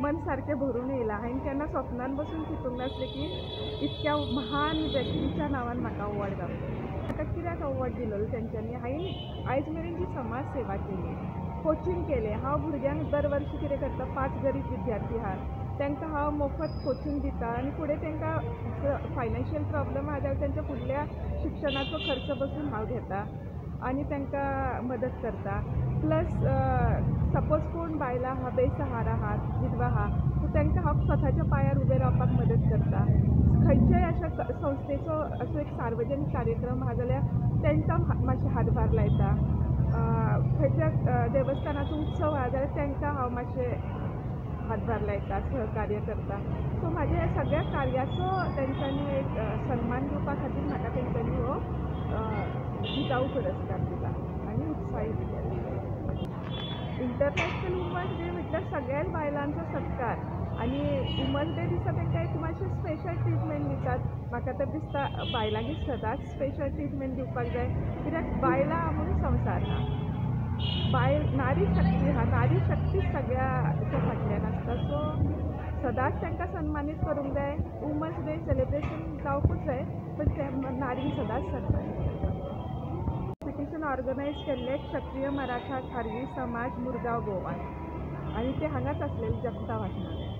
मन सारकें भरून येयला। हांवें केन्ना स्वप्नान बसून चिंतूंक नासलें की इतक्या महान व्यक्तीच्या नांवान म्हाका अवॉर्ड गावतलो। म्हाका कित्याक अवॉर्ड दिलोलो तेंच्यांनी? हांवें आयज मेरेन जी समाज सेवा केली, कोचिंग केलें। हांव भुरग्यांक दर वर्स कितें करता, 5 गरीब विद्यार्थी आहात तांकां हांव मोफत कोचिंग दिता आनी फुडें तांकां फायनान्शियल प्रॉब्लम आहा जाल्यार तांच्या फुडल्या शिक्षणाचो खर्च बसून हांव घेता आनी तांकां मदत करता। प्लस सपोज कोण बायलां आहा, बेसहारा आहात, विधवा आहा, सो तांकां हांव स्वताच्या पांयार उबें रावपाक मदत करता। खंयच्याय अशा संस्थेचो असो एक सार्वजनीक कार्यक्रम आहा जाल्यार तांकां मातशें हातभार लायता। खंयच्या देवस्थानाचो उत्सव आहा जाल्यार तांकां हांव मातशें हातभार लायता, सहकार्य करता। सो म्हाज्या ह्या सगळ्या कार्याचो तेंच्यांनी एक सन्मान दिवपा खातीर म्हाका तेंच्यांनी हो जिजाऊ पुरस्कार दिला आनी उत्साही दिल्या। इंटरनॅशनल वुमन्स डे म्हटल्यार सगळ्याच बायलांचो सत्कार आनी वुमन्स डे दिसा तांकां एक मातशें स्पेशल ट्रिटमेंट दितात। म्हाका तर दिसता बायलांक सदांच स्पेशल ट्रिटमेंट दिवपाक जाय, कित्याक बायलां आहा म्हणून संवसार ना। बायल नारी शक्ती आहा, नारी शक्तीच सगळ्याच्या फाटल्यान आसता। सो सदांच तांकां सन्मानीत करूंक जाय। वुमन्स डे सेलिब्रेशन जावपूच जाय, पण नारींक सदांच सन्मानीत करता। कॉम्पिटिशन ऑर्गनायज केल्लें क्षत्रिय मराठा खारवी समाज मुरगांव गोवा आनी ते हांगाच आसलेले जगता वाठारांत।